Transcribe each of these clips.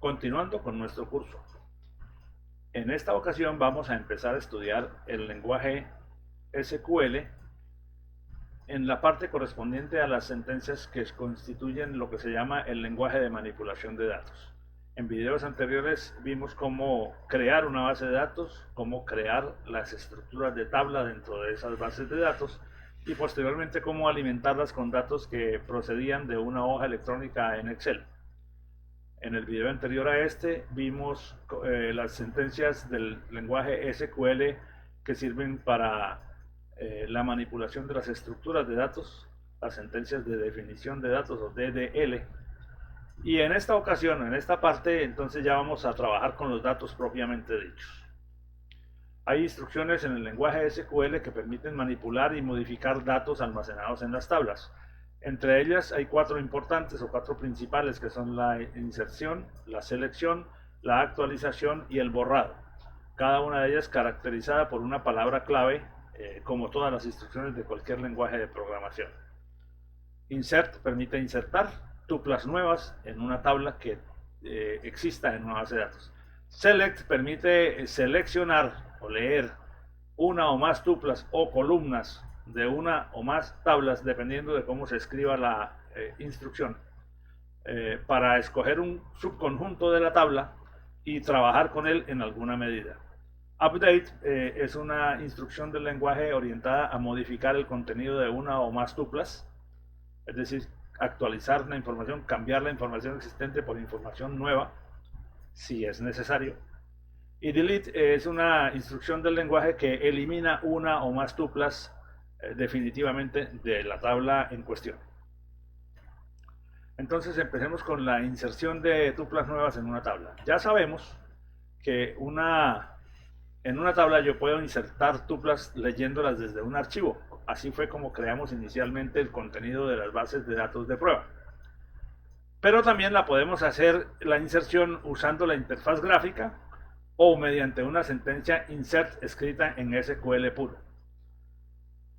Continuando con nuestro curso. En esta ocasión vamos a empezar a estudiar el lenguaje SQL en la parte correspondiente a las sentencias que constituyen lo que se llama el lenguaje de manipulación de datos. En videos anteriores vimos cómo crear una base de datos, cómo crear las estructuras de tabla dentro de esas bases de datos y posteriormente cómo alimentarlas con datos que procedían de una hoja electrónica en Excel. En el video anterior a este vimos las sentencias del lenguaje SQL que sirven para la manipulación de las estructuras de datos, las sentencias de definición de datos o DDL. Y en esta ocasión, en esta parte, entonces ya vamos a trabajar con los datos propiamente dichos. Hay instrucciones en el lenguaje SQL que permiten manipular y modificar datos almacenados en las tablas. Entre ellas hay 4 importantes o 4 principales que son la inserción, la selección, la actualización y el borrado. Cada una de ellas caracterizada por una palabra clave, como todas las instrucciones de cualquier lenguaje de programación. Insert permite insertar tuplas nuevas en una tabla que exista en una base de datos. Select permite seleccionar o leer una o más tuplas o columnas de una o más tablas dependiendo de cómo se escriba la instrucción para escoger un subconjunto de la tabla y trabajar con él en alguna medida. Update es una instrucción del lenguaje orientada a modificar el contenido de una o más tuplas, es decir, actualizar la información, cambiar la información existente por información nueva si es necesario. Y delete es una instrucción del lenguaje que elimina una o más tuplas definitivamente de la tabla en cuestión. Entonces empecemos con la inserción de tuplas nuevas en una tabla. Ya sabemos que en una tabla yo puedo insertar tuplas leyéndolas desde un archivo. Así fue como creamos inicialmente el contenido de las bases de datos de prueba. Pero también la podemos hacer la inserción usando la interfaz gráfica o mediante una sentencia insert escrita en SQL puro.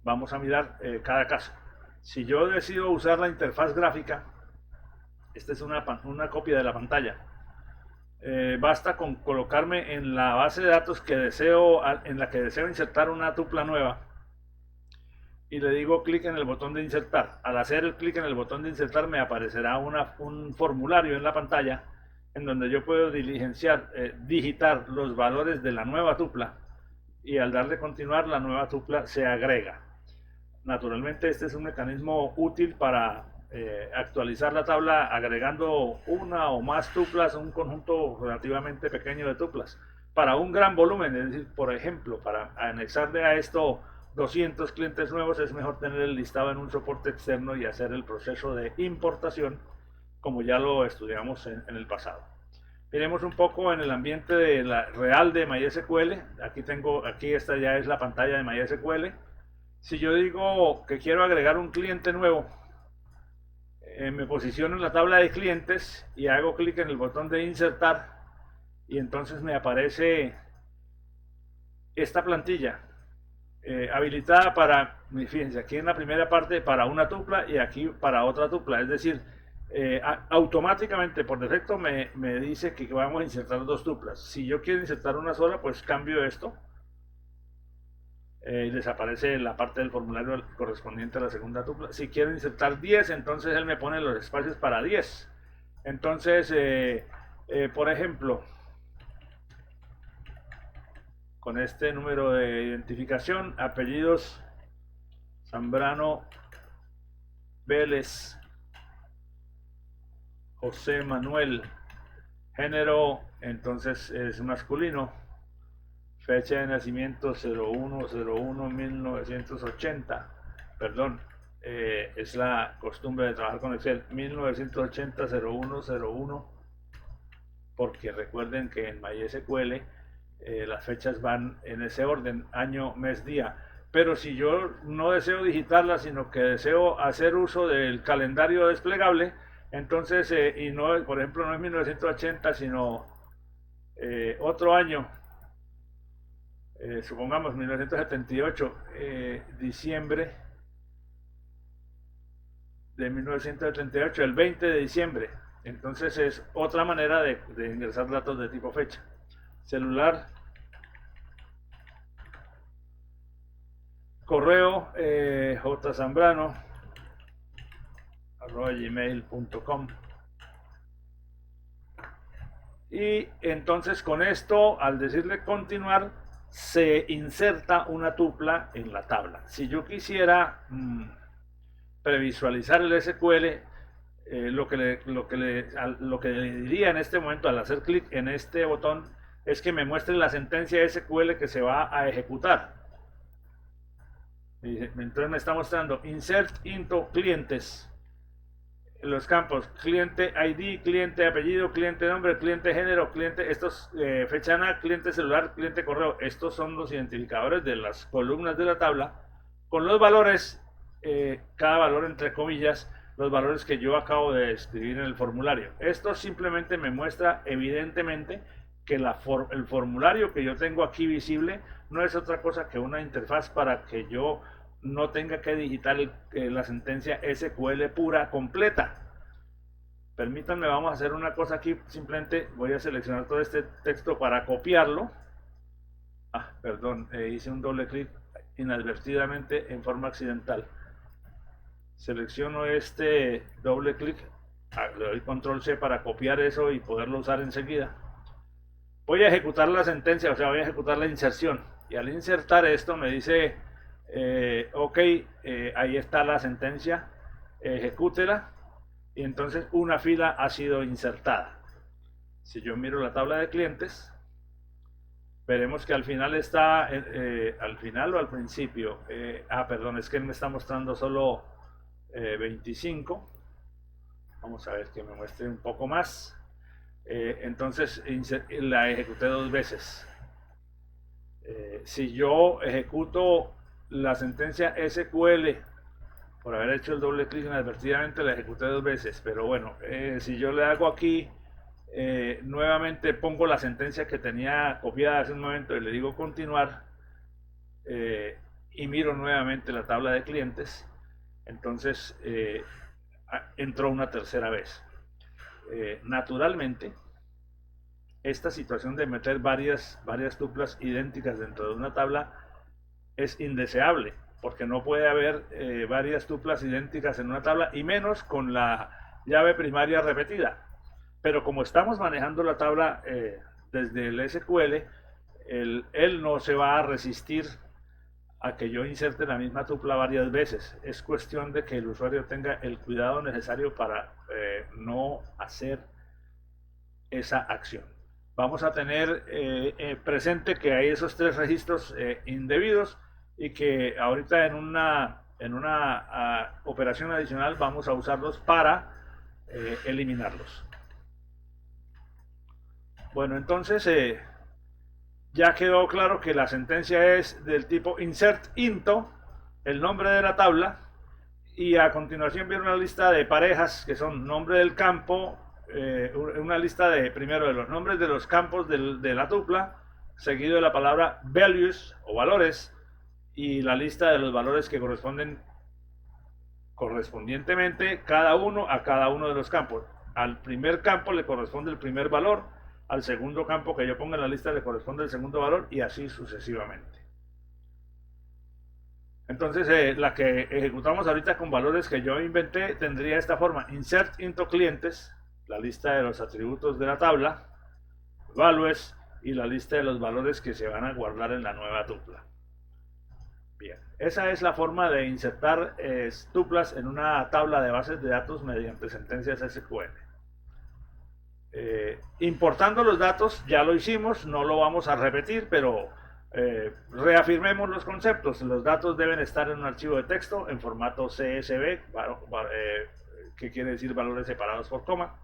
Vamos a mirar cada caso. Si yo decido usar la interfaz gráfica, esta es una copia de la pantalla. Basta con colocarme en la base de datos en la que deseo insertar una tupla nueva y le digo clic en el botón de insertar. Al hacer el clic en el botón de insertar me aparecerá un formulario en la pantalla en donde yo puedo digitar los valores de la nueva tupla y al darle continuar la nueva tupla se agrega. Naturalmente este es un mecanismo útil para actualizar la tabla agregando una o más tuplas a un conjunto relativamente pequeño de tuplas para un gran volumen, es decir, por ejemplo, para anexarle a esto 200 clientes nuevos es mejor tener el listado en un soporte externo y hacer el proceso de importación como ya lo estudiamos en el pasado. Miremos un poco en el ambiente real de MySQL. Aquí esta ya es la pantalla de MySQL. Si yo digo que quiero agregar un cliente nuevo, me posiciono en la tabla de clientes y hago clic en el botón de insertar y entonces me aparece esta plantilla habilitada para, fíjense, aquí en la primera parte para una tupla y aquí para otra tupla, es decir, automáticamente por defecto me dice que vamos a insertar 2 tuplas. Si yo quiero insertar una sola, pues cambio esto. Desaparece la parte del formulario correspondiente a la segunda tupla. Si quiero insertar 10, entonces él me pone los espacios para 10. Entonces, por ejemplo, con este número de identificación, apellidos Zambrano Vélez José Manuel, género entonces es masculino, fecha de nacimiento 01/01/1980, perdón, es la costumbre de trabajar con Excel, 1980-01/01, porque recuerden que en MySQL las fechas van en ese orden, año, mes, día. Pero si yo no deseo digitarlas, sino que deseo hacer uso del calendario desplegable, entonces, y no, por ejemplo, no es 1980, sino otro año, supongamos 1978, diciembre de 1978, el 20 de diciembre. Entonces es otra manera de ingresar datos de tipo fecha. Celular, correo jzambrano@gmail.com. Y entonces con esto, al decirle continuar, se inserta una tupla en la tabla. Si yo quisiera previsualizar el SQL, lo que le diría en este momento al hacer clic en este botón es que me muestre la sentencia SQL que se va a ejecutar. Entonces me está mostrando insert into clientes, los campos cliente ID, cliente apellido, cliente nombre, cliente género, cliente, estos fecha ANA, cliente celular, cliente correo. Estos son los identificadores de las columnas de la tabla con los valores, cada valor entre comillas, los valores que yo acabo de escribir en el formulario. Esto simplemente me muestra evidentemente que el formulario que yo tengo aquí visible no es otra cosa que una interfaz para que yo no tenga que digitar la sentencia SQL pura completa. Permítanme, vamos a hacer una cosa aquí. Simplemente voy a seleccionar todo este texto para copiarlo. Perdón, hice un doble clic inadvertidamente en forma accidental. Selecciono este doble clic, le doy control C para copiar eso y poderlo usar enseguida. Voy a ejecutar la sentencia, o sea, voy a ejecutar la inserción. Y al insertar esto me dice, ok, ahí está la sentencia, ejecútela. Y entonces una fila ha sido insertada. Si yo miro la tabla de clientes, veremos que al final está, al final o al principio, perdón, es que él me está mostrando solo 25. Vamos a ver que me muestre un poco más. Entonces la ejecuté 2 veces. Si yo ejecuto la sentencia SQL por haber hecho el doble clic inadvertidamente, la ejecuté 2 veces. Pero bueno, si yo le hago aquí, nuevamente pongo la sentencia que tenía copiada hace un momento y le digo continuar, y miro nuevamente la tabla de clientes, entonces entró una tercera vez. Naturalmente, esta situación de meter varias tuplas idénticas dentro de una tabla es indeseable, porque no puede haber varias tuplas idénticas en una tabla, y menos con la llave primaria repetida. Pero como estamos manejando la tabla desde el SQL, él no se va a resistir a que yo inserte la misma tupla varias veces. Es cuestión de que el usuario tenga el cuidado necesario para no hacer esa acción. Vamos a tener presente que hay esos 3 registros indebidos y que ahorita en una operación adicional vamos a usarlos para eliminarlos. Bueno, entonces ya quedó claro que la sentencia es del tipo insert into, el nombre de la tabla, y a continuación viene una lista de parejas que son nombre del campo, una lista de primero de los nombres de los campos de la tupla, seguido de la palabra values o valores, y la lista de los valores que correspondientemente cada uno a cada uno de los campos. Al primer campo le corresponde el primer valor, al segundo campo que yo ponga en la lista le corresponde el segundo valor, y así sucesivamente. Entonces la que ejecutamos ahorita con valores que yo inventé tendría esta forma: insert into clientes, la lista de los atributos de la tabla, values y la lista de los valores que se van a guardar en la nueva tupla. Bien, esa es la forma de insertar tuplas en una tabla de bases de datos mediante sentencias SQL. Importando los datos ya lo hicimos, no lo vamos a repetir, pero reafirmemos los conceptos. Los datos deben estar en un archivo de texto en formato CSV, que quiere decir valores separados por coma.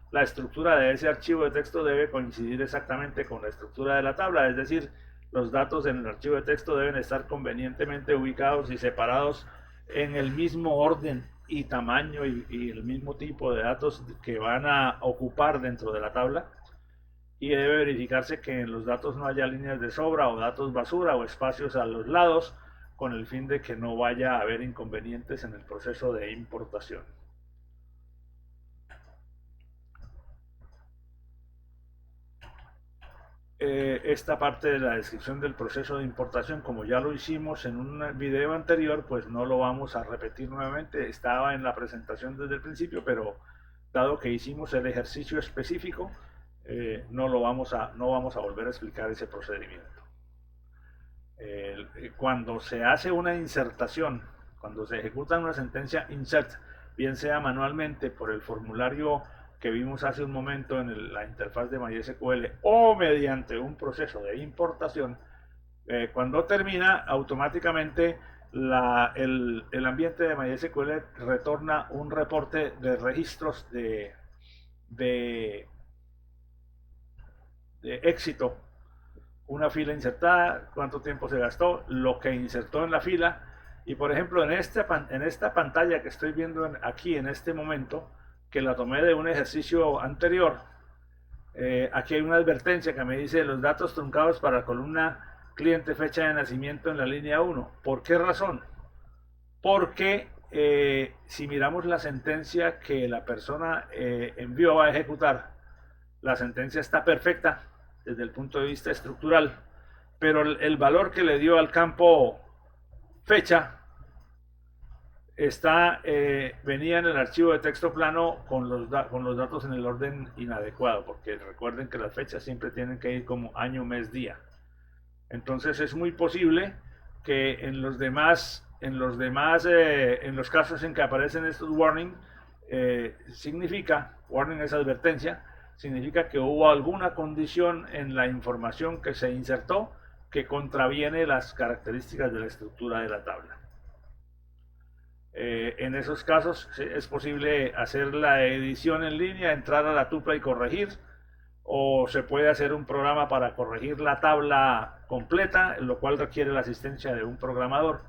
La estructura de ese archivo de texto debe coincidir exactamente con la estructura de la tabla, es decir, los datos en el archivo de texto deben estar convenientemente ubicados y separados en el mismo orden y tamaño y el mismo tipo de datos que van a ocupar dentro de la tabla, y debe verificarse que en los datos no haya líneas de sobra o datos basura o espacios a los lados, con el fin de que no vaya a haber inconvenientes en el proceso de importación. esta parte de la descripción del proceso de importación, como ya lo hicimos en un video anterior, pues no lo vamos a repetir nuevamente. Estaba en la presentación desde el principio, pero dado que hicimos el ejercicio específico, no vamos a volver a explicar ese procedimiento. Cuando se hace una insertación, cuando se ejecuta una sentencia insert, bien sea manualmente por el formulario que vimos hace un momento en la interfaz de MySQL o mediante un proceso de importación, cuando termina, automáticamente el ambiente de MySQL retorna un reporte de registros de éxito. Una fila insertada, cuánto tiempo se gastó, lo que insertó en la fila. Y por ejemplo, en esta pantalla que estoy viendo aquí en este momento, que la tomé de un ejercicio anterior, aquí hay una advertencia que me dice los datos truncados para la columna cliente fecha de nacimiento en la línea 1. ¿Por qué razón? Porque si miramos la sentencia que la persona envió a ejecutar, la sentencia está perfecta desde el punto de vista estructural, pero el valor que le dio al campo fecha venía en el archivo de texto plano con los datos en el orden inadecuado, porque recuerden que las fechas siempre tienen que ir como año, mes, día. Entonces es muy posible que en los casos en que aparecen estos warning, warning es advertencia, significa que hubo alguna condición en la información que se insertó que contraviene las características de la estructura de la tabla. En esos casos es posible hacer la edición en línea, entrar a la tupla y corregir, o se puede hacer un programa para corregir la tabla completa, lo cual requiere la asistencia de un programador,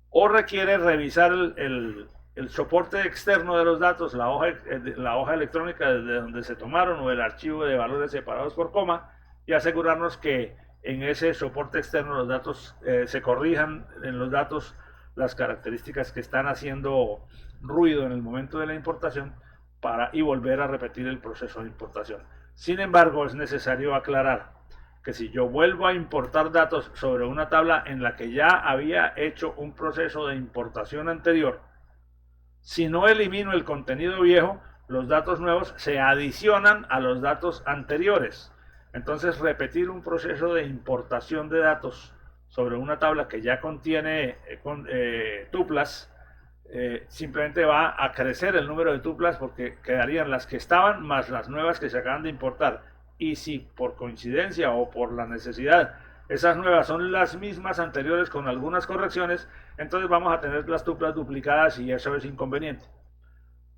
o requiere revisar el soporte externo de los datos, la hoja electrónica desde donde se tomaron o el archivo de valores separados por coma, y asegurarnos que en ese soporte externo los datos se corrijan en los datos las características que están haciendo ruido en el momento de la importación y volver a repetir el proceso de importación. Sin embargo, es necesario aclarar que si yo vuelvo a importar datos sobre una tabla en la que ya había hecho un proceso de importación anterior, si no elimino el contenido viejo, los datos nuevos se adicionan a los datos anteriores. Entonces, repetir un proceso de importación de datos sobre una tabla que ya contiene tuplas, simplemente va a crecer el número de tuplas porque quedarían las que estaban más las nuevas que se acaban de importar. Y si por coincidencia o por la necesidad esas nuevas son las mismas anteriores con algunas correcciones, entonces vamos a tener las tuplas duplicadas y eso es inconveniente.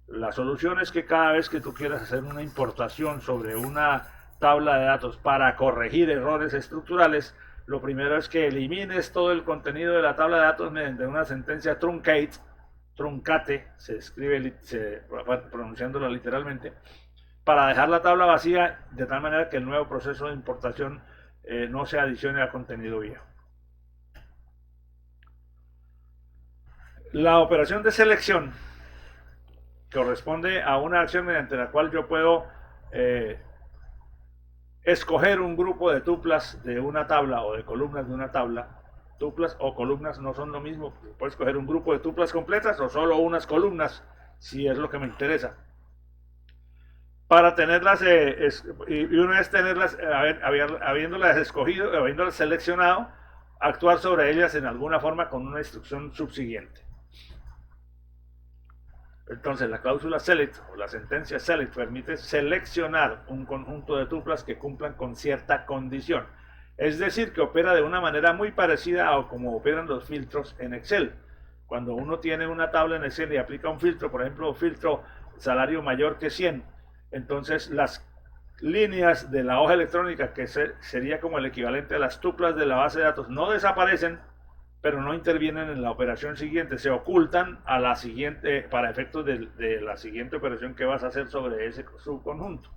La solución es que cada vez que tú quieras hacer una importación sobre una tabla de datos para corregir errores estructurales, lo primero es que elimines todo el contenido de la tabla de datos mediante una sentencia truncate, se escribe pronunciándola literalmente, para dejar la tabla vacía de tal manera que el nuevo proceso de importación no se adicione al contenido viejo. La operación de selección corresponde a una acción mediante la cual yo puedo escoger un grupo de tuplas de una tabla o de columnas de una tabla. Tuplas o columnas no son lo mismo. Puedo escoger un grupo de tuplas completas o solo unas columnas, si es lo que me interesa. Para tenerlas, y una vez tenerlas, habiéndolas escogido, habiéndolas seleccionado, actuar sobre ellas en alguna forma con una instrucción subsiguiente. Entonces, la cláusula select o la sentencia select permite seleccionar un conjunto de tuplas que cumplan con cierta condición. Es decir, que opera de una manera muy parecida a como operan los filtros en Excel. Cuando uno tiene una tabla en Excel y aplica un filtro, por ejemplo, filtro salario mayor que 100, entonces las líneas de la hoja electrónica, que sería como el equivalente a las tuplas de la base de datos, no desaparecen, pero no intervienen en la operación siguiente, se ocultan a la siguiente para efectos de la siguiente operación que vas a hacer sobre ese subconjunto.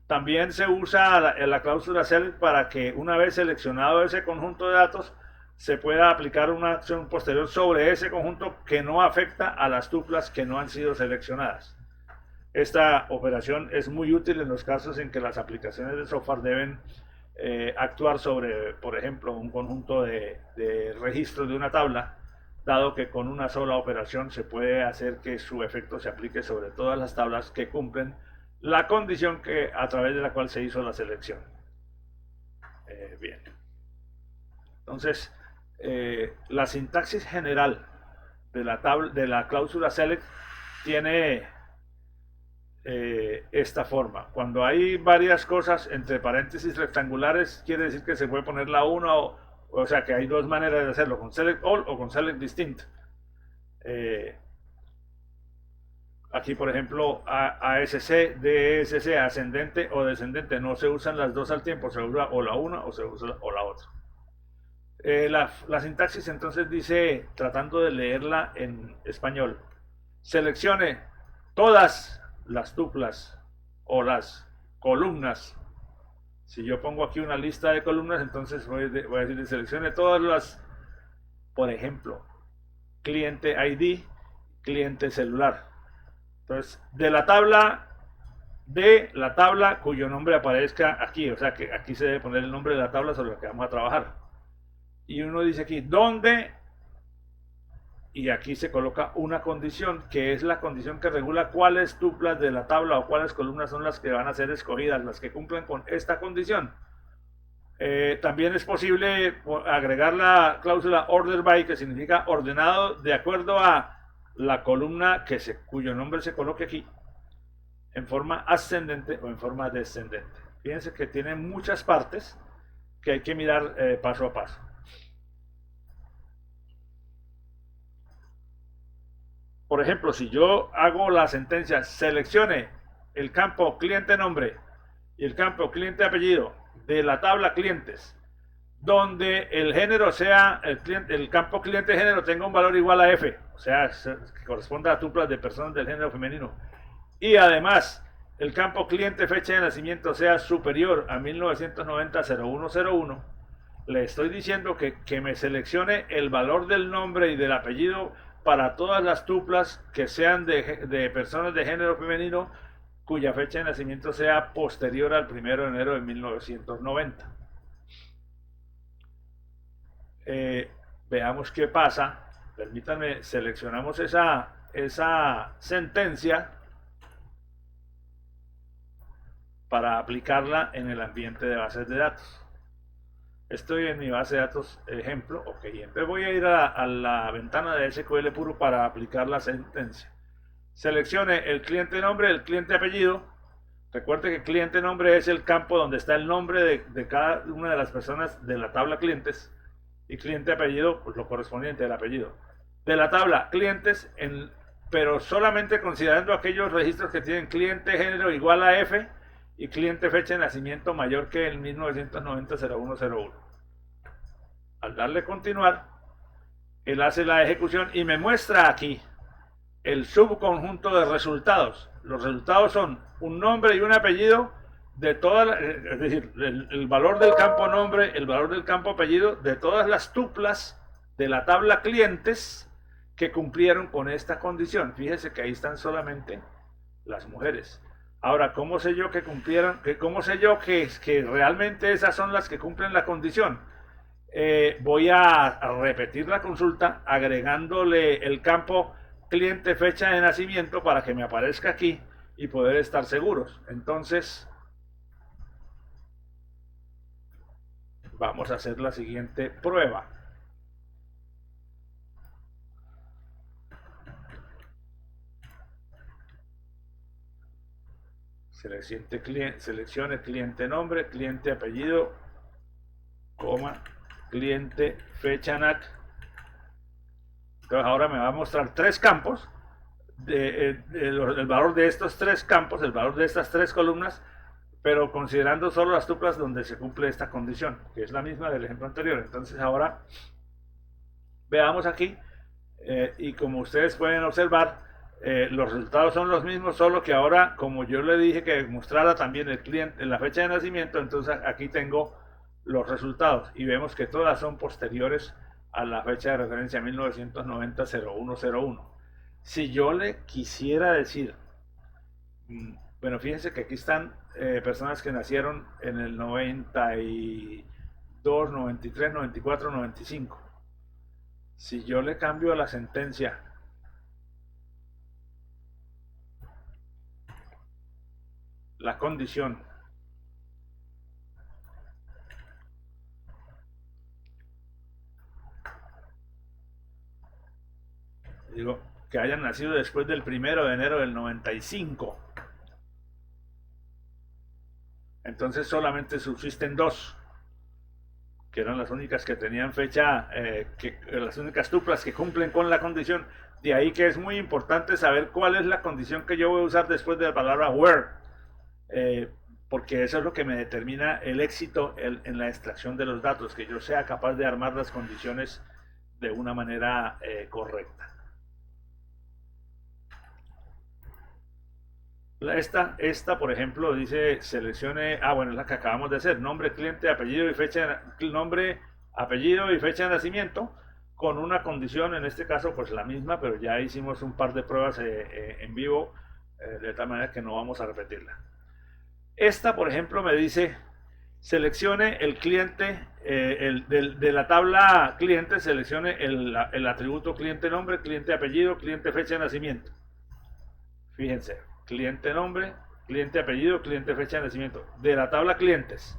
También se usa la cláusula select para que una vez seleccionado ese conjunto de datos se pueda aplicar una acción posterior sobre ese conjunto que no afecta a las tuplas que no han sido seleccionadas. Esta operación es muy útil en los casos en que las aplicaciones de software deben actuar sobre, por ejemplo, un conjunto de registros de una tabla, dado que con una sola operación se puede hacer que su efecto se aplique sobre todas las tablas que cumplen la condición a través de la cual se hizo la selección. Bien. Entonces, la sintaxis general de la cláusula select tiene esta forma. Cuando hay varias cosas entre paréntesis rectangulares, quiere decir que se puede poner la 1 o sea que hay dos maneras de hacerlo, con select all o con select distinct. Aquí, por ejemplo, ASC, DSC, ascendente o descendente, no se usan las dos al tiempo, se usa o la una o se usa o la otra. La sintaxis entonces dice, tratando de leerla en español, seleccione todas las tuplas o las columnas. Si yo pongo aquí una lista de columnas, entonces voy a decir, seleccione todas las, por ejemplo, cliente ID, cliente celular. Entonces, de la tabla cuyo nombre aparezca aquí, o sea que aquí se debe poner el nombre de la tabla sobre la que vamos a trabajar. Y uno dice aquí, ¿dónde? Y aquí se coloca una condición, que es la condición que regula cuáles tuplas de la tabla o cuáles columnas son las que van a ser escogidas, las que cumplen con esta condición. También es posible agregar la cláusula order by, que significa ordenado de acuerdo a la columna cuyo nombre se coloque aquí, en forma ascendente o en forma descendente. Fíjense que tiene muchas partes que hay que mirar paso a paso. Por ejemplo, si yo hago la sentencia, seleccione el campo cliente nombre y el campo cliente apellido de la tabla clientes, donde el género sea, el campo cliente género tenga un valor igual a F, o sea, que corresponda a tuplas de personas del género femenino, y además el campo cliente fecha de nacimiento sea superior a 1990-0101, le estoy diciendo que me seleccione el valor del nombre y del apellido para todas las tuplas que sean de personas de género femenino cuya fecha de nacimiento sea posterior al 1 de enero de 1990. Veamos qué pasa. Permítanme, seleccionamos esa sentencia para aplicarla en el ambiente de bases de datos. Estoy en mi base de datos ejemplo, ok, entonces voy a ir a la ventana de SQL puro para aplicar la sentencia. Seleccione el cliente nombre, el cliente apellido. Recuerde que cliente nombre es el campo donde está el nombre de cada una de las personas de la tabla clientes, y cliente apellido, pues lo correspondiente al apellido. De la tabla clientes, pero solamente considerando aquellos registros que tienen cliente género igual a F y cliente fecha de nacimiento mayor que el 1990-0101. Al darle continuar, él hace la ejecución y me muestra aquí el subconjunto de resultados. Los resultados son un nombre y un apellido de todas, es decir, el valor del campo nombre, el valor del campo apellido de todas las tuplas de la tabla clientes que cumplieron con esta condición. Fíjese que ahí están solamente las mujeres. Ahora, ¿cómo sé yo que cumplieron? ¿Cómo sé yo que realmente esas son las que cumplen la condición? Voy a repetir la consulta agregándole el campo cliente fecha de nacimiento para que me aparezca aquí y poder estar seguros. Entonces, vamos a hacer la siguiente prueba. Seleccione cliente nombre, cliente apellido, coma, cliente fecha NAC. Entonces ahora me va a mostrar tres campos, el valor de estos tres campos, el valor de estas tres columnas, pero considerando solo las tuplas donde se cumple esta condición, que es la misma del ejemplo anterior. Entonces ahora veamos aquí, y como ustedes pueden observar, los resultados son los mismos, solo que ahora, como yo le dije que mostrara también el cliente en la fecha de nacimiento, entonces aquí tengo los resultados y vemos que todas son posteriores a la fecha de referencia 1990-0101. Si yo le quisiera decir Bueno, fíjense que aquí están personas que nacieron en el 92, 93, 94, 95. Si yo le cambio a la sentencia la condición, digo que hayan nacido después del 1 de enero del 95, entonces solamente subsisten dos, que eran las únicas que tenían fecha, las únicas tuplas que cumplen con la condición. De ahí que es muy importante saber cuál es la condición que yo voy a usar después de la palabra where, porque eso es lo que me determina el éxito en la extracción de los datos, que yo sea capaz de armar las condiciones de una manera correcta. Esta, por ejemplo, dice seleccione, bueno, es la que acabamos de hacer, nombre, cliente, apellido y fecha, nombre, apellido y fecha de nacimiento, con una condición, en este caso, pues la misma, pero ya hicimos un par de pruebas en vivo, de tal manera que no vamos a repetirla. Esta, por ejemplo, me dice, seleccione el cliente, de la tabla cliente, seleccione el atributo cliente nombre, cliente apellido, cliente fecha de nacimiento. Fíjense, cliente nombre, cliente apellido, cliente fecha de nacimiento. De la tabla clientes,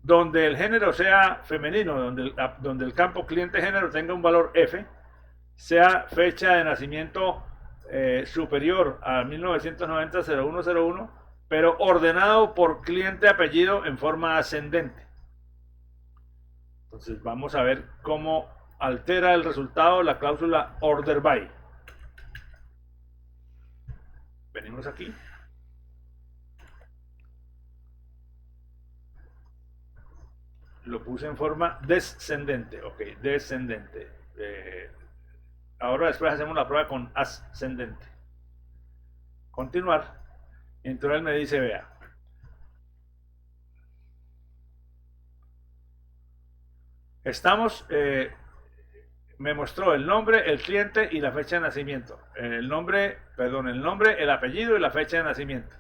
donde el género sea femenino, donde el campo cliente género tenga un valor F, sea fecha de nacimiento superior a 1990-0101, pero ordenado por cliente apellido en forma ascendente. Entonces vamos a ver cómo altera el resultado la cláusula order by. Venimos aquí. Lo puse en forma descendente. Ok, descendente. Ahora después hacemos la prueba con ascendente. Continuar. Entonces él me dice, vea, estamos, me mostró el nombre, el cliente y la fecha de nacimiento. El nombre, el apellido y la fecha de nacimiento.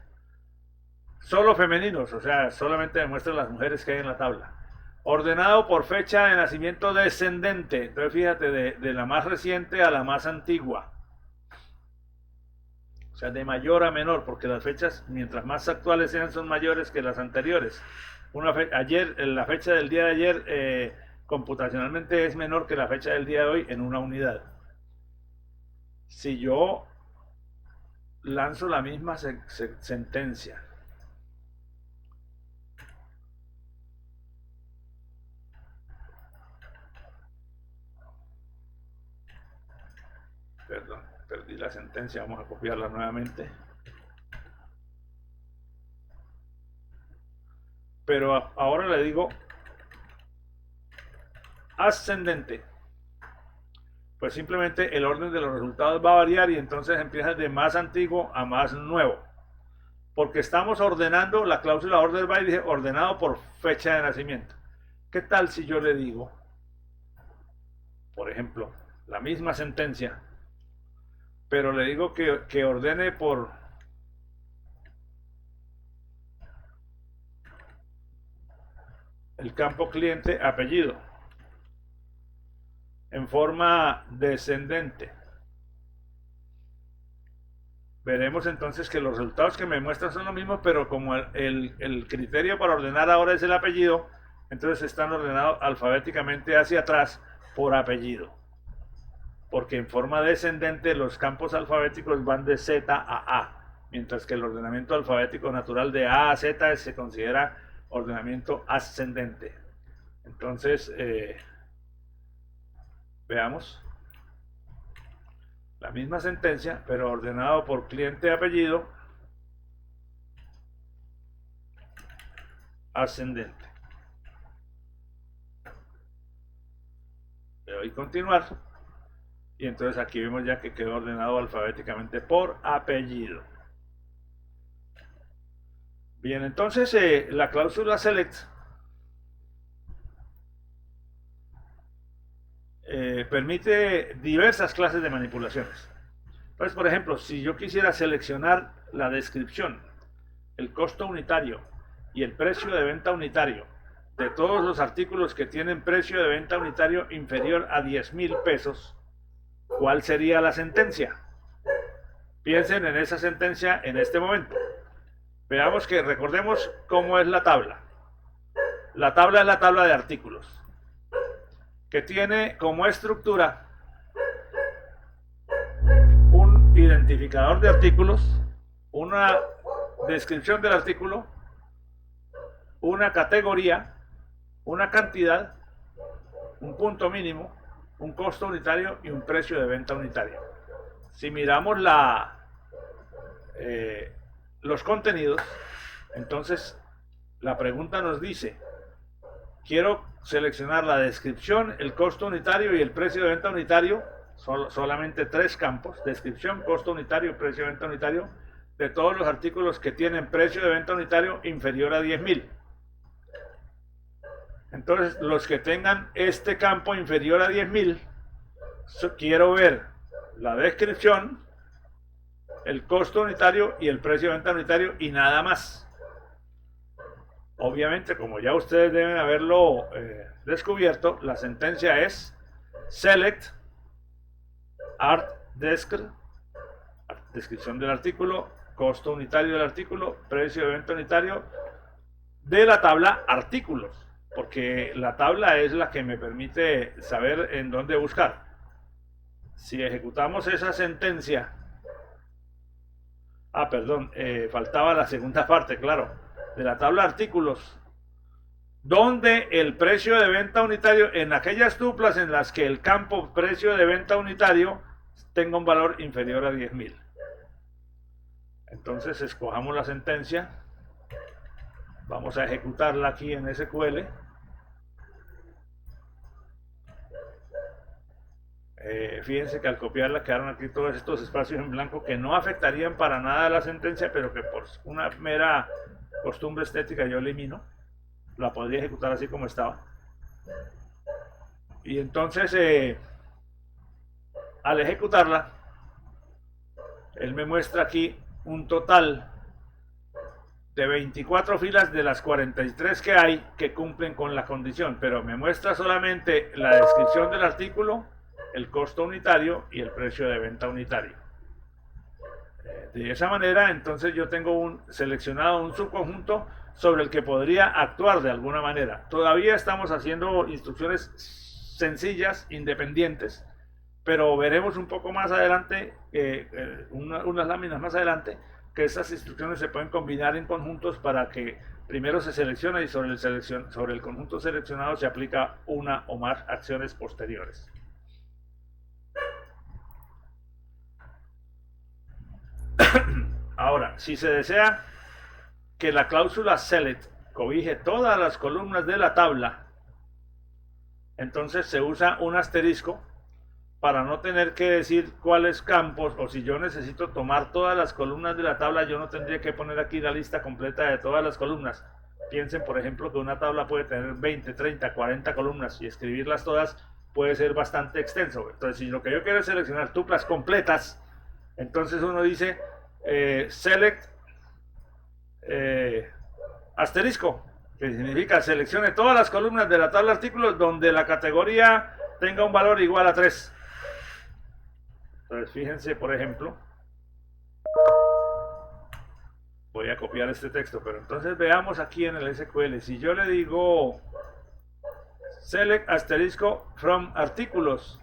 Solo femeninos, o sea, solamente me muestra las mujeres que hay en la tabla. Ordenado por fecha de nacimiento descendente. Entonces fíjate, de la más reciente a la más antigua. O sea, de mayor a menor, porque las fechas, mientras más actuales sean, son mayores que las anteriores. La fecha del día de ayer computacionalmente es menor que la fecha del día de hoy en una unidad. Si yo lanzo la misma sentencia, perdón, perdí la sentencia, vamos a copiarla nuevamente. Pero ahora le digo ascendente. Pues simplemente el orden de los resultados va a variar y entonces empieza de más antiguo a más nuevo. Porque estamos ordenando la cláusula order by, dije ordenado por fecha de nacimiento. ¿Qué tal si yo le digo, por ejemplo, la misma sentencia, pero le digo que ordene por el campo cliente apellido en forma descendente? Veremos entonces que los resultados que me muestran son los mismos, pero como el criterio para ordenar ahora es el apellido, entonces están ordenados alfabéticamente hacia atrás por apellido. Porque en forma descendente los campos alfabéticos van de Z a A, mientras que el ordenamiento alfabético natural de A a Z se considera ordenamiento ascendente. Entonces, veamos la misma sentencia, pero ordenado por cliente apellido ascendente. Le doy continuar y entonces aquí vemos ya que quedó ordenado alfabéticamente por apellido. Bien, entonces la cláusula select permite diversas clases de manipulaciones. Pues, por ejemplo, si yo quisiera seleccionar la descripción, el costo unitario y el precio de venta unitario de todos los artículos que tienen precio de venta unitario inferior a 10,000 pesos, ¿cuál sería la sentencia? Piensen en esa sentencia en este momento. Veamos que recordemos cómo es la tabla. La tabla es la tabla de artículos, que tiene como estructura un identificador de artículos, una descripción del artículo, una categoría, una cantidad, un punto mínimo, un costo unitario y un precio de venta unitario. Si miramos los contenidos, entonces la pregunta nos dice: quiero seleccionar la descripción, el costo unitario y el precio de venta unitario, solamente 3 campos: descripción, costo unitario y precio de venta unitario, de todos los artículos que tienen precio de venta unitario inferior a 10,000. Entonces, los que tengan este campo inferior a 10,000, quiero ver la descripción, el costo unitario y el precio de venta unitario, y nada más. Obviamente, como ya ustedes deben haberlo descubierto, la sentencia es select art descripción del artículo, costo unitario del artículo, precio de venta unitario, de la tabla artículos, porque la tabla es la que me permite saber en dónde buscar. Si ejecutamos esa sentencia, faltaba la segunda parte, claro, de la tabla artículos, donde el precio de venta unitario, en aquellas tuplas en las que el campo precio de venta unitario tenga un valor inferior a 10,000. Entonces escojamos la sentencia, vamos a ejecutarla aquí en SQL. Fíjense que al copiarla quedaron aquí todos estos espacios en blanco que no afectarían para nada a la sentencia, pero que por una mera costumbre estética yo elimino. La podría ejecutar así como estaba. Y entonces al ejecutarla, él me muestra aquí un total de 24 filas de las 43 que hay que cumplen con la condición, pero me muestra solamente la descripción del artículo, el costo unitario y el precio de venta unitario. De esa manera, entonces yo tengo seleccionado un subconjunto sobre el que podría actuar de alguna manera. Todavía estamos haciendo instrucciones sencillas, independientes, pero veremos un poco más adelante, unas láminas más adelante, que esas instrucciones se pueden combinar en conjuntos para que primero se seleccione y sobre el conjunto seleccionado se aplica una o más acciones posteriores. Ahora, si se desea que la cláusula select cobije todas las columnas de la tabla, entonces se usa un asterisco para no tener que decir cuáles campos, o si yo necesito tomar todas las columnas de la tabla, yo no tendría que poner aquí la lista completa de todas las columnas. Piensen, por ejemplo, que una tabla puede tener 20, 30, 40 columnas y escribirlas todas puede ser bastante extenso. Entonces, si lo que yo quiero es seleccionar tuplas completas, entonces uno dice select asterisco, que significa seleccione todas las columnas de la tabla de artículos donde la categoría tenga un valor igual a 3. Entonces fíjense, por ejemplo, voy a copiar este texto, pero entonces veamos aquí en el SQL. Si yo le digo select asterisco from artículos,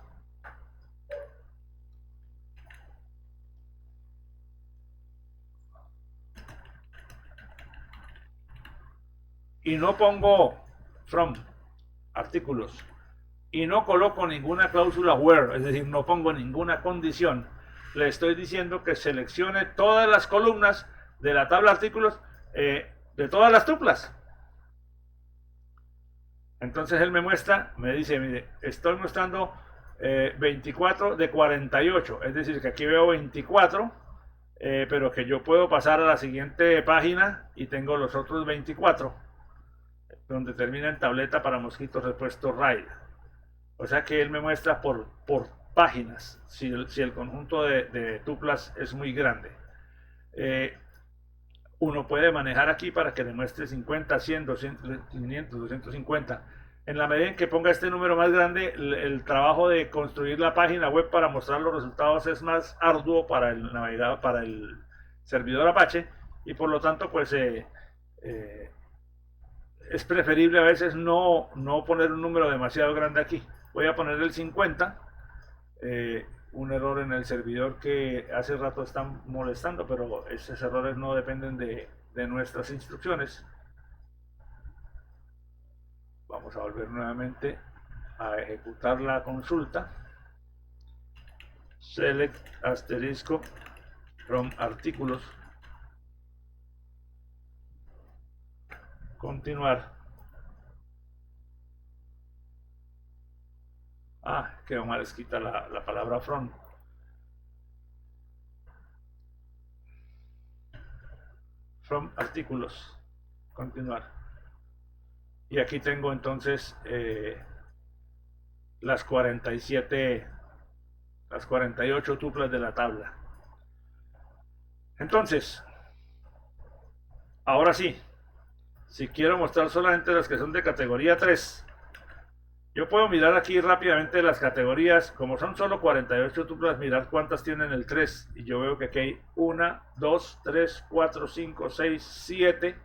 y no pongo from artículos y no coloco ninguna cláusula where, es decir, no pongo ninguna condición, le estoy diciendo que seleccione todas las columnas de la tabla de artículos de todas las tuplas. Entonces él me dice, mire, estoy mostrando 24 de 48, es decir, que aquí veo 24, pero que yo puedo pasar a la siguiente página y tengo los otros 24, donde termina en tableta para mosquitos repuesto RAID. O sea que él me muestra por páginas, si el conjunto de tuplas es muy grande. uno puede manejar aquí para que le muestre 50, 100, 200, 500, 250. En la medida en que ponga este número más grande, el trabajo de construir la página web para mostrar los resultados es más arduo para el navegador, para el servidor Apache, y por lo tanto, pues es preferible a veces no poner un número demasiado grande aquí. Voy a poner el 50. Un error en el servidor que hace rato están molestando, pero esos errores no dependen de nuestras instrucciones. Vamos a volver nuevamente a ejecutar la consulta. Select asterisco from artículos. Continuar. Quedó mal escrita la palabra from. From artículos. Continuar. Y aquí tengo entonces las 48 tuplas de la tabla. Entonces, ahora sí, si quiero mostrar solamente las que son de categoría 3, yo puedo mirar aquí rápidamente las categorías. Como son solo 48 tuplas, mirar cuántas tienen el 3. Y yo veo que aquí hay 1, 2, 3, 4, 5, 6, 7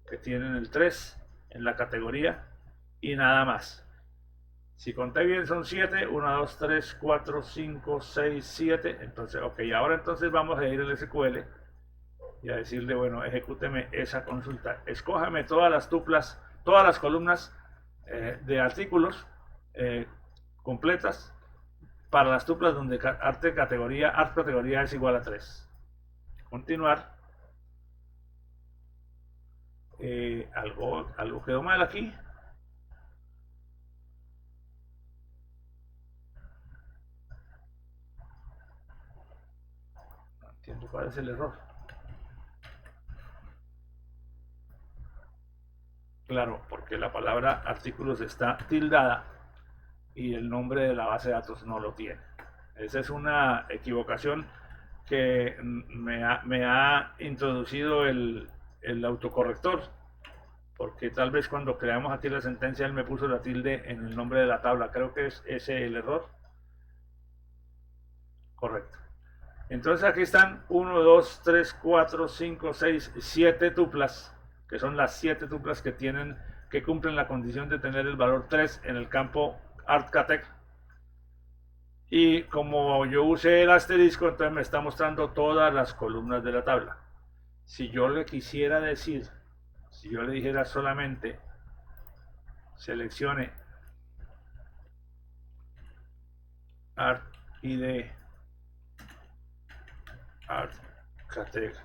que tienen el 3 en la categoría y nada más. Si conté bien son 7, 1, 2, 3, 4, 5, 6, 7. Entonces, ok, ahora entonces vamos a ir al SQL y a decirle, bueno, ejecúteme esa consulta. Escójame todas las tuplas, todas las columnas de artículos completas para las tuplas donde art categoría es igual a 3. Continuar. Algo quedó mal aquí. No entiendo cuál es el error. Claro, porque la palabra artículos está tildada y el nombre de la base de datos no lo tiene. Esa es una equivocación que me ha introducido el autocorrector, porque tal vez cuando creamos aquí la sentencia él me puso la tilde en el nombre de la tabla. Creo que es ese el error. Correcto. Entonces aquí están 1, 2, 3, 4, 5, 6, 7 tuplas, que son las 7 tuplas que cumplen la condición de tener el valor 3 en el campo ArtCatec. Y como yo usé el asterisco, entonces me está mostrando todas las columnas de la tabla. Si yo le quisiera decir, si yo le dijera solamente seleccione Art ID ArtCatec,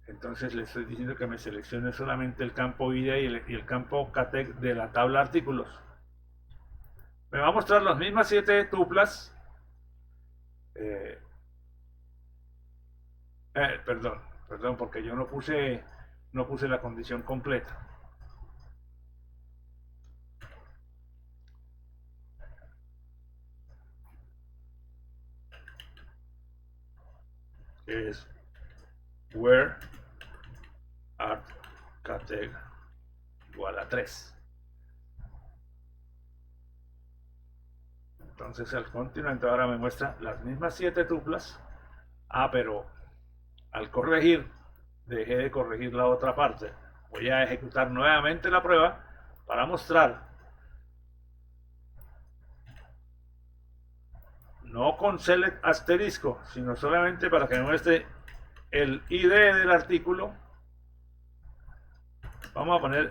entonces le estoy diciendo que me seleccione solamente el campo ID y el campo CATEC de la tabla artículos. Me va a mostrar las mismas 7 tuplas. Perdón, porque yo no puse la condición completa. Es where ArtCatec igual a 3. Entonces al continuo ahora me muestra las mismas 7 tuplas. Pero al corregir, dejé de corregir la otra parte. Voy a ejecutar nuevamente la prueba para mostrar, no con select asterisco, sino solamente para que me muestre el ID del artículo. Vamos a poner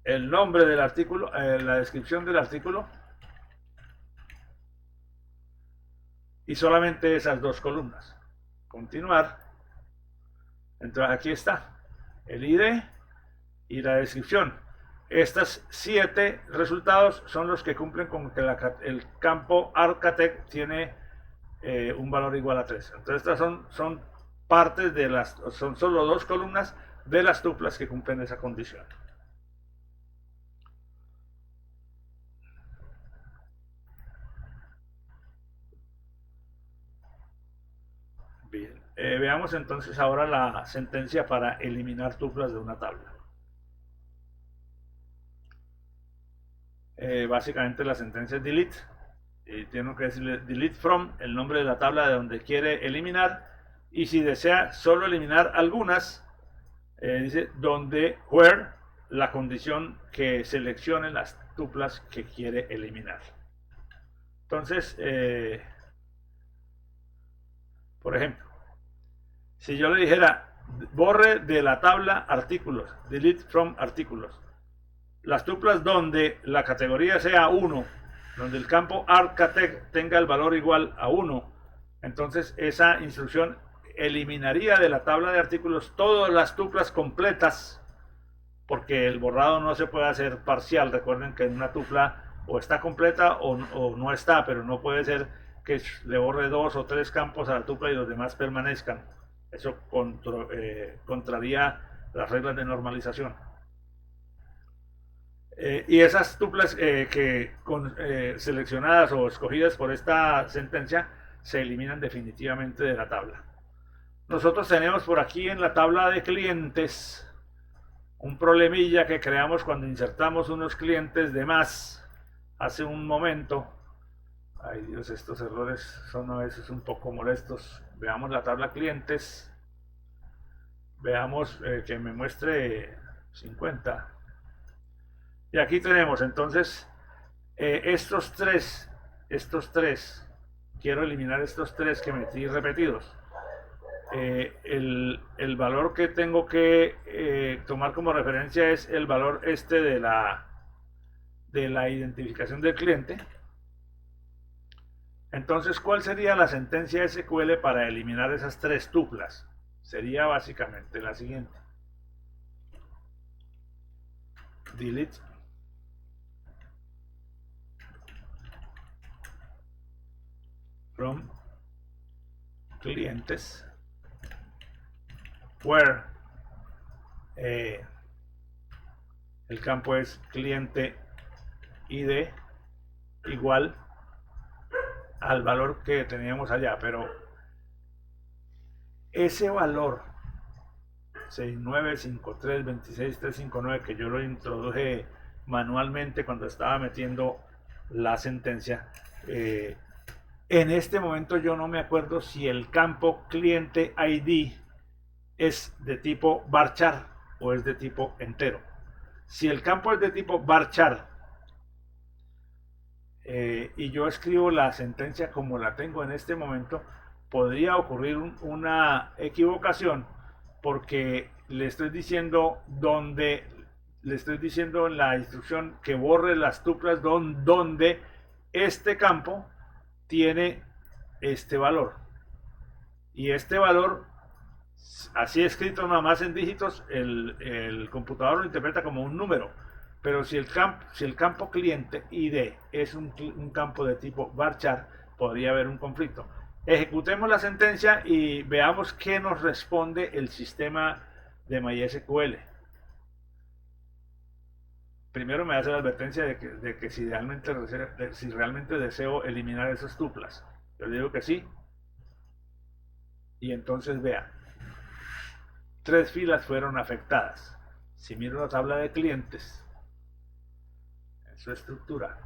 el nombre del artículo, la descripción del artículo, y solamente esas dos columnas. Continuar. Entonces aquí está el ID y la descripción. Estas 7 resultados son los que cumplen con que el campo ArtCatec tiene un valor igual a 3. Entonces estas son partes son solo 2 columnas de las tuplas que cumplen esa condición. Bien. Veamos entonces ahora la sentencia para eliminar tuplas de una tabla. Básicamente la sentencia es delete. Y tengo que decirle delete from, el nombre de la tabla de donde quiere eliminar. Y si desea solo eliminar algunas, dice donde, where, la condición que seleccione las tuplas que quiere eliminar. Entonces, por ejemplo, si yo le dijera borre de la tabla artículos, delete from artículos, las tuplas donde la categoría sea 1, donde el campo arcatec tenga el valor igual a 1, entonces esa instrucción eliminaría de la tabla de artículos todas las tuplas completas, porque el borrado no se puede hacer parcial. Recuerden que en una tupla o está completa o no está, pero no puede ser que le borre 2 o 3 campos a la tupla y los demás permanezcan. Eso contraría las reglas de normalización. Y esas tuplas seleccionadas o escogidas por esta sentencia se eliminan definitivamente de la tabla. Nosotros tenemos por aquí en la tabla de clientes un problemilla que creamos cuando insertamos unos clientes de más hace un momento. Ay Dios, estos errores son a veces un poco molestos. Veamos la tabla clientes. Veamos que me muestre 50. Y aquí tenemos entonces estos tres. Quiero eliminar estos tres que metí repetidos. El valor que tengo que tomar como referencia es el valor este de la identificación del cliente. Entonces, ¿cuál sería la sentencia SQL para eliminar esas tres tuplas? Sería básicamente la siguiente: delete from clientes where el campo es cliente ID igual al valor que teníamos allá, pero ese valor 69532639 que yo lo introduje manualmente cuando estaba metiendo la sentencia, en este momento yo no me acuerdo si el campo cliente ID es de tipo varchar o es de tipo entero. Si el campo es de tipo varchar y yo escribo la sentencia como la tengo en este momento, podría ocurrir una equivocación, porque le estoy diciendo en la instrucción que borre las tuplas donde este campo tiene este valor, y este valor así escrito nada más en dígitos, el computador lo interpreta como un número. Pero si el campo cliente ID es un campo de tipo varchar, podría haber un conflicto. Ejecutemos la sentencia y veamos qué nos responde el sistema de MySQL. Primero me hace la advertencia de que si realmente deseo eliminar esas tuplas. Yo le digo que sí. Y entonces vea, 3 filas fueron afectadas. Si miro la tabla de clientes, en su estructura,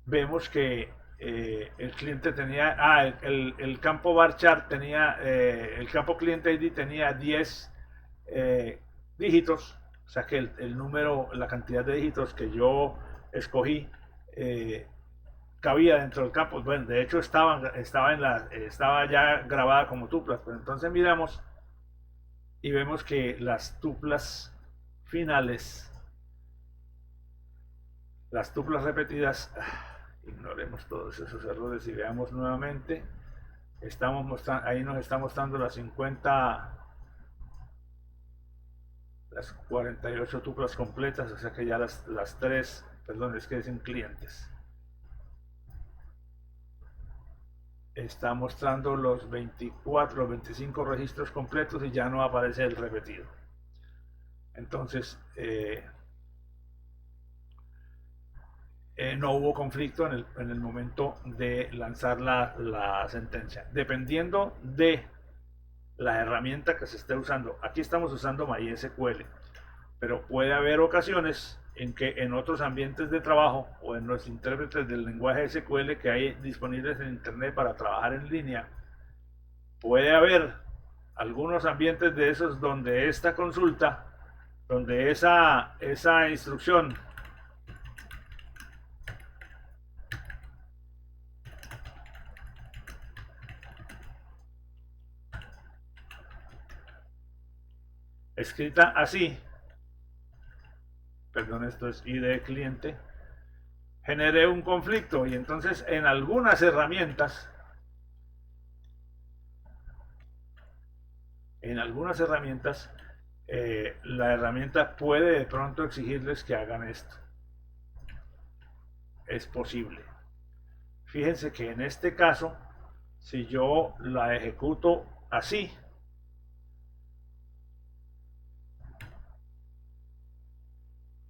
vemos que el cliente tenía, el campo varchar tenía, el campo cliente ID tenía 10 dígitos, o sea que el número, la cantidad de dígitos que yo escogí cabía dentro del campo. Bueno, de hecho estaba ya grabada como tuplas, pero entonces miramos y vemos que las tuplas finales, las tuplas repetidas, ignoremos todos esos errores y veamos nuevamente. Ahí nos está mostrando las 48 tuplas completas, o sea que ya las 3, perdón, es que dicen clientes. Está mostrando los 24, los 25 registros completos y ya no aparece el repetido. Entonces, no hubo conflicto en el momento de lanzar la sentencia. Dependiendo de la herramienta que se esté usando. Aquí estamos usando MySQL, pero puede haber ocasiones en que en otros ambientes de trabajo o en los intérpretes del lenguaje SQL que hay disponibles en Internet para trabajar en línea, puede haber algunos ambientes de esos donde esta consulta, donde esa instrucción escrita así, perdón, esto es ID cliente, genere un conflicto. Y entonces en algunas herramientas la herramienta puede de pronto exigirles que hagan esto. Es posible. Fíjense que en este caso, si yo la ejecuto así,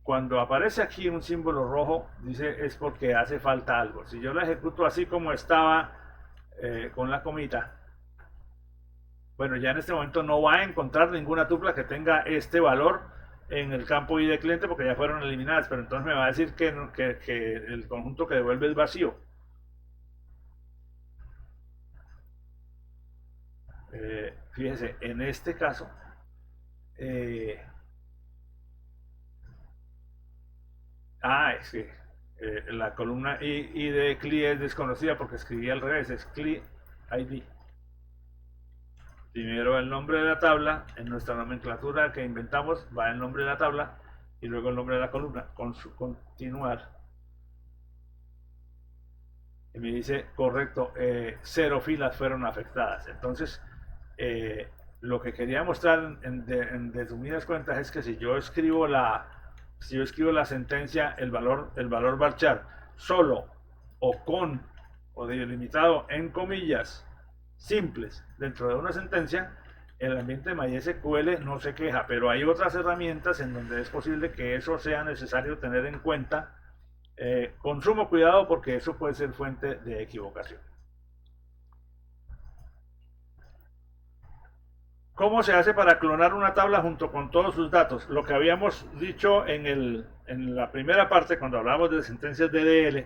cuando aparece aquí un símbolo rojo, dice es porque hace falta algo. Si yo la ejecuto así como estaba, con la comita, bueno, ya en este momento no va a encontrar ninguna tupla que tenga este valor en el campo ID cliente porque ya fueron eliminadas, pero entonces me va a decir que el conjunto que devuelve es vacío. Fíjese, en este caso, es que la columna ID CLI es desconocida porque escribí al revés, es CLI ID. Primero el nombre de la tabla, en nuestra nomenclatura que inventamos va el nombre de la tabla y luego el nombre de la columna, con su continuar. Y me dice, correcto, 0 filas fueron afectadas. Entonces, lo que quería mostrar en resumidas cuentas es que si yo escribo la sentencia, el valor varchar solo o con o delimitado en comillas simples dentro de una sentencia, el ambiente de MySQL no se queja, pero hay otras herramientas en donde es posible que eso sea necesario tener en cuenta, con sumo cuidado, porque eso puede ser fuente de equivocación. ¿Cómo se hace para clonar una tabla junto con todos sus datos? Lo que habíamos dicho en la primera parte, cuando hablábamos de sentencias DDL,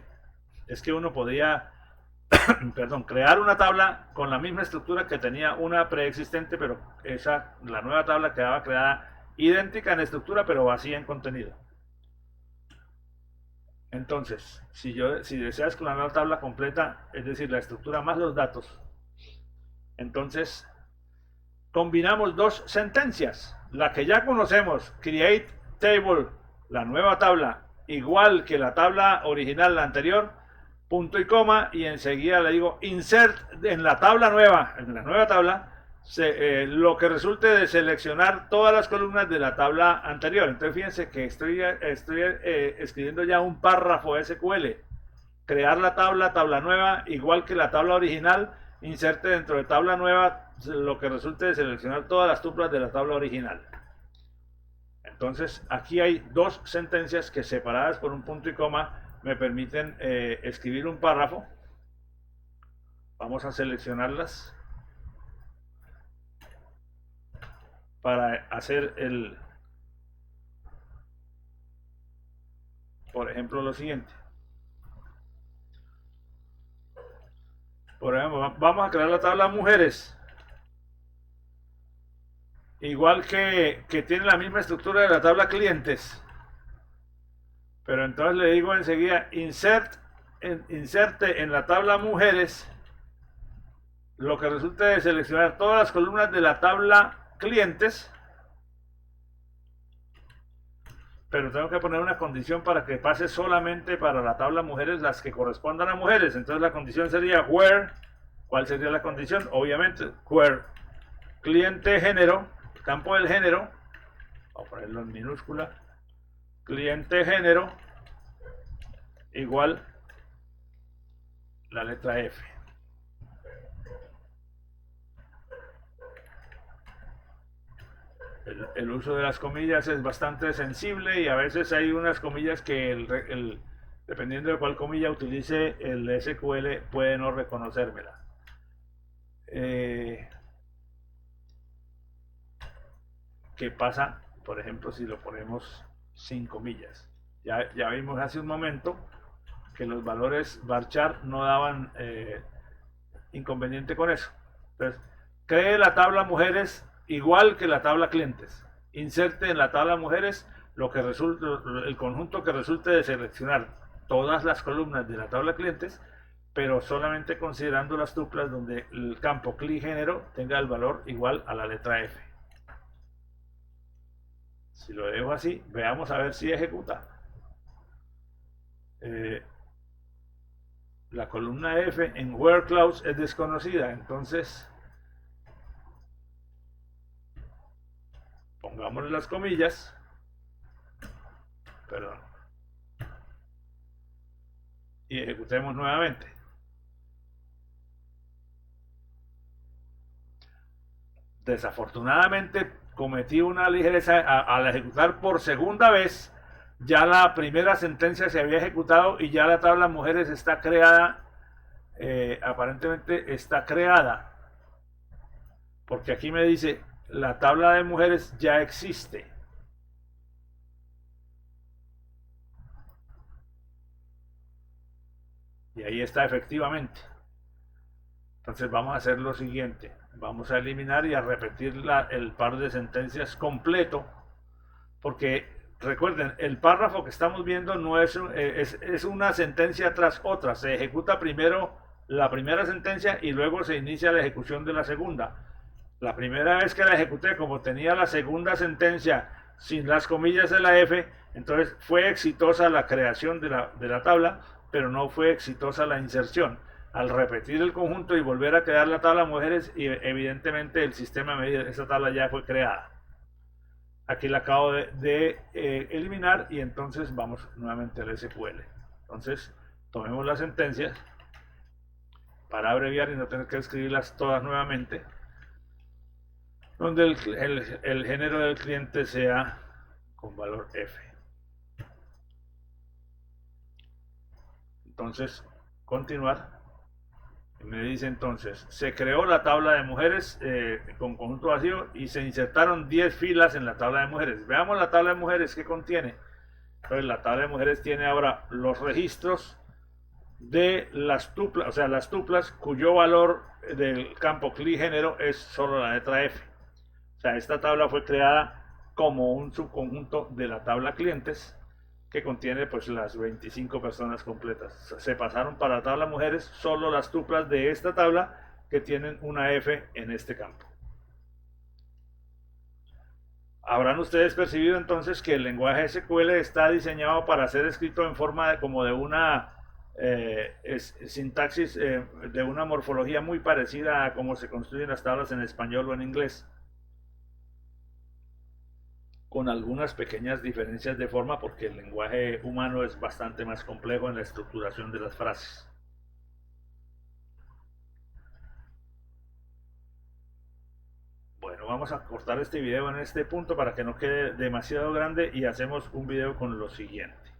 es que uno podía crear una tabla con la misma estructura que tenía una preexistente, pero la nueva tabla quedaba creada idéntica en estructura, pero vacía en contenido. Entonces, si deseas clonar la tabla completa, es decir, la estructura más los datos, entonces combinamos dos sentencias. La que ya conocemos, create table, la nueva tabla, igual que la tabla original, la anterior, punto y coma, y enseguida le digo insert en la tabla nueva, en la nueva tabla, lo que resulte de seleccionar todas las columnas de la tabla anterior. Entonces fíjense que estoy escribiendo ya un párrafo SQL. Crear la tabla nueva, igual que la tabla original, inserte dentro de tabla nueva lo que resulte de seleccionar todas las tuplas de la tabla original. Entonces aquí hay dos sentencias que, separadas por un punto y coma, me permiten escribir un párrafo. Vamos a seleccionarlas para hacer por ejemplo, lo siguiente. Por ejemplo, vamos a crear la tabla mujeres, igual que tiene la misma estructura de la tabla clientes, pero entonces le digo enseguida inserte en la tabla mujeres lo que resulte de seleccionar todas las columnas de la tabla clientes, pero tengo que poner una condición para que pase solamente para la tabla mujeres las que correspondan a mujeres. Entonces la condición sería where. ¿Cuál sería la condición? Obviamente where cliente género, campo del género, vamos a ponerlo en minúscula, cliente género igual la letra F. El uso de las comillas es bastante sensible y a veces hay unas comillas que dependiendo de cuál comilla utilice el SQL, puede no reconocérmela. ¿Qué pasa, por ejemplo, si lo ponemos sin comillas? Ya vimos hace un momento que los valores varchar no daban inconveniente con eso. Entonces, cree la tabla mujeres igual que la tabla clientes. Inserte en la tabla mujeres lo que resulte, el conjunto que resulte de seleccionar todas las columnas de la tabla clientes, pero solamente considerando las tuplas donde el campo CLI género tenga el valor igual a la letra F. Si lo dejo así, veamos a ver si ejecuta. La columna F en where clause es desconocida, entonces pongámosle las comillas, perdón, y ejecutemos nuevamente. Desafortunadamente cometí una ligereza al ejecutar por segunda vez. Ya la primera sentencia se había ejecutado y ya la tabla mujeres está creada, aparentemente está creada, porque aquí me dice la tabla de mujeres ya existe. Y ahí está efectivamente. Entonces vamos a hacer lo siguiente. Vamos a eliminar y a repetir el par de sentencias completo. Porque recuerden, el párrafo que estamos viendo no es una sentencia tras otra. Se ejecuta primero la primera sentencia y luego se inicia la ejecución de la segunda. La primera vez que la ejecuté, como tenía la segunda sentencia sin las comillas de la F, entonces fue exitosa la creación de la tabla, pero no fue exitosa la inserción. Al repetir el conjunto y volver a crear la tabla mujeres, evidentemente el sistema me dice, esa tabla ya fue creada. Aquí la acabo de eliminar y entonces vamos nuevamente al SQL. Entonces, tomemos las sentencias para abreviar y no tener que escribirlas todas nuevamente, donde el género del cliente sea con valor F. Entonces, continuar. Me dice entonces, se creó la tabla de mujeres con conjunto vacío y se insertaron 10 filas en la tabla de mujeres. Veamos la tabla de mujeres que contiene. Entonces la tabla de mujeres tiene ahora los registros de las tuplas, o sea, las tuplas cuyo valor del campo CLI género es solo la letra F. O sea, esta tabla fue creada como un subconjunto de la tabla clientes que contiene pues las 25 personas completas. Se pasaron para la tabla mujeres solo las tuplas de esta tabla que tienen una F en este campo. Habrán ustedes percibido entonces que el lenguaje SQL está diseñado para ser escrito en forma como de una sintaxis, de una morfología muy parecida a cómo se construyen las tablas en español o en inglés, con algunas pequeñas diferencias de forma porque el lenguaje humano es bastante más complejo en la estructuración de las frases. Bueno, vamos a cortar este video en este punto para que no quede demasiado grande y hacemos un video con lo siguiente.